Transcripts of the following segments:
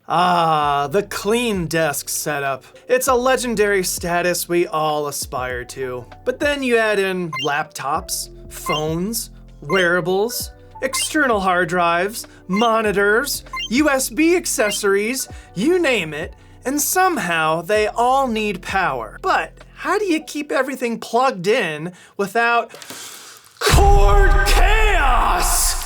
Ah, the clean desk setup. It's a legendary status we all aspire to. But then you add in laptops, phones, wearables, external hard drives, monitors, USB accessories, you name it, and somehow they all need power. But how do you keep everything plugged in without cord chaos?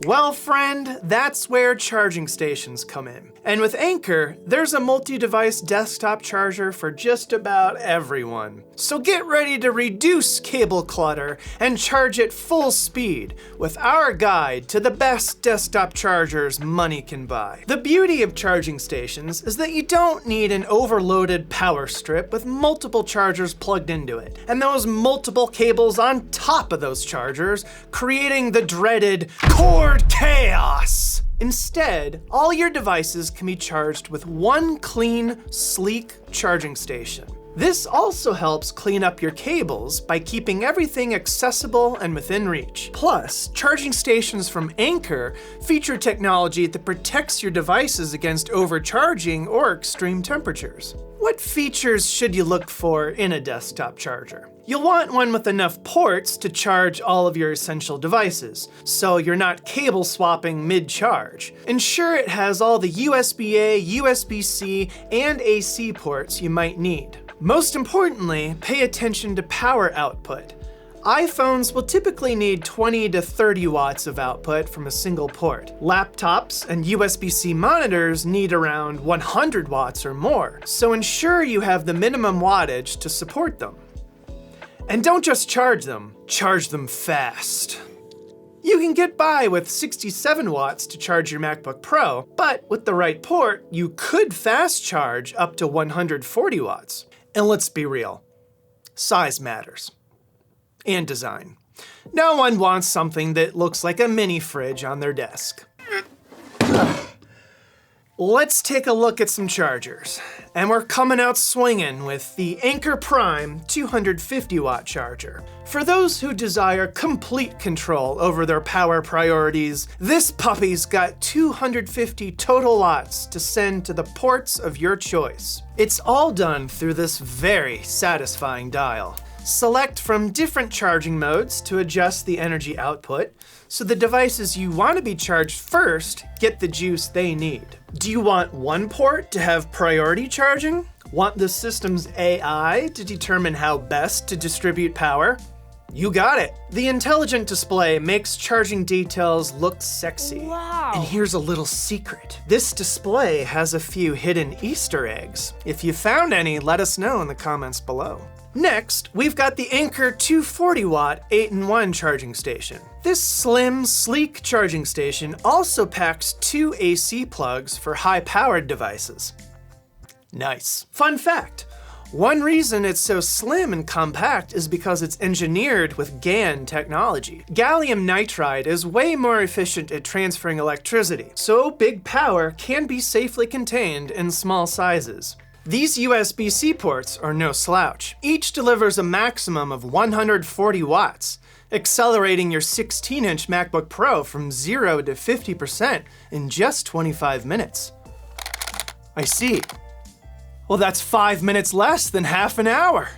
Well, friend, that's where charging stations come in. And with Anker, there's a multi-device desktop charger for just about everyone. So get ready to reduce cable clutter and charge at full speed with our guide to the best desktop chargers money can buy. The beauty of charging stations is that you don't need an overloaded power strip with multiple chargers plugged into it, and those multiple cables on top of those chargers, creating the dreaded cord chaos. Instead, all your devices can be charged with one clean, sleek charging station. This also helps clean up your cables by keeping everything accessible and within reach. Plus, charging stations from Anker feature technology that protects your devices against overcharging or extreme temperatures. What features should you look for in a desktop charger? You'll want one with enough ports to charge all of your essential devices, so you're not cable swapping mid-charge. Ensure it has all the USB-A, USB-C, and AC ports you might need. Most importantly, pay attention to power output. iPhones will typically need 20 to 30 watts of output from a single port. Laptops and USB-C monitors need around 100 watts or more, so ensure you have the minimum wattage to support them. And don't just charge them fast. You can get by with 67 watts to charge your MacBook Pro, but with the right port, you could fast charge up to 140 watts. And let's be real, size matters. And design. No one wants something that looks like a mini fridge on their desk. Let's take a look at some chargers. And we're coming out swinging with the Anker Prime 250 watt charger. For those who desire complete control over their power priorities, this puppy's got 250 total watts to send to the ports of your choice. It's all done through this very satisfying dial. Select from different charging modes to adjust the energy output, so the devices you want to be charged first get the juice they need. Do you want one port to have priority charging? Want the system's AI to determine how best to distribute power? You got it. The intelligent display makes charging details look sexy. Wow. And here's a little secret. This display has a few hidden Easter eggs. If you found any, let us know in the comments below. Next, we've got the Anker 240 watt 8-in-1 charging station. This slim, sleek charging station also packs 2 AC plugs for high-powered devices. Nice. Fun fact, one reason it's so slim and compact is because it's engineered with GaN technology. Gallium nitride is way more efficient at transferring electricity, so big power can be safely contained in small sizes. These USB-C ports are no slouch. Each delivers a maximum of 140 watts, accelerating your 16-inch MacBook Pro from 0 to 50% in just 25 minutes. I see. Well, that's 5 minutes less than half an hour.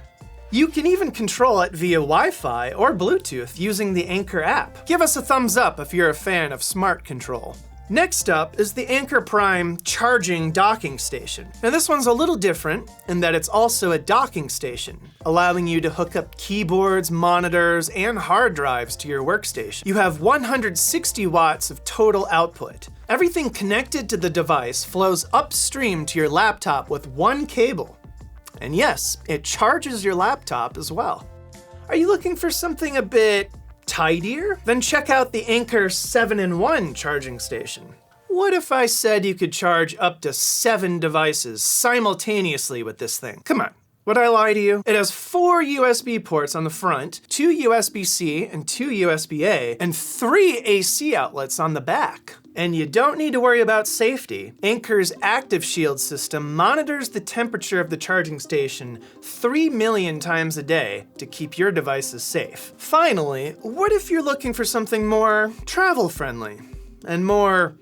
You can even control it via Wi-Fi or Bluetooth using the Anker app. Give us a thumbs up if you're a fan of smart control. Next up is the Anker Prime charging docking station. Now this one's a little different in that it's also a docking station, allowing you to hook up keyboards, monitors, and hard drives to your workstation. You have 160 watts of total output. Everything connected to the device flows upstream to your laptop with one cable. And yes, it charges your laptop as well. Are you looking for something a bit tidier? Then check out the Anker 7-in-1 charging station. What if I said you could charge up to 7 devices simultaneously with this thing? Come on, would I lie to you? It has 4 USB ports on the front, 2 USB-C and 2 USB-A, and 3 AC outlets on the back. And you don't need to worry about safety. Anker's Active Shield system monitors the temperature of the charging station 3 million times a day to keep your devices safe. Finally, what if you're looking for something more travel-friendly and more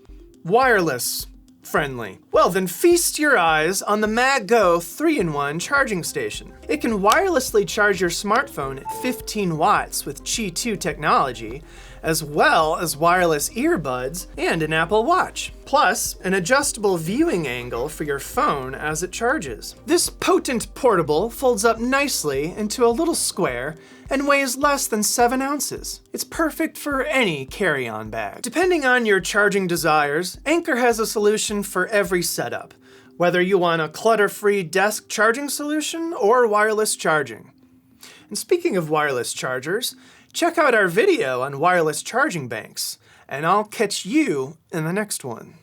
wireless friendly. Well, then feast your eyes on the MagGo 3-in-1 charging station. It can wirelessly charge your smartphone at 15 watts with Qi 2 technology, as well as wireless earbuds and an Apple Watch, plus an adjustable viewing angle for your phone as it charges. This potent portable folds up nicely into a little square and weighs less than 7 ounces. It's perfect for any carry-on bag. Depending on your charging desires, Anker has a solution for every setup, whether you want a clutter-free desk charging solution or wireless charging. And speaking of wireless chargers, check out our video on wireless charging banks, and I'll catch you in the next one.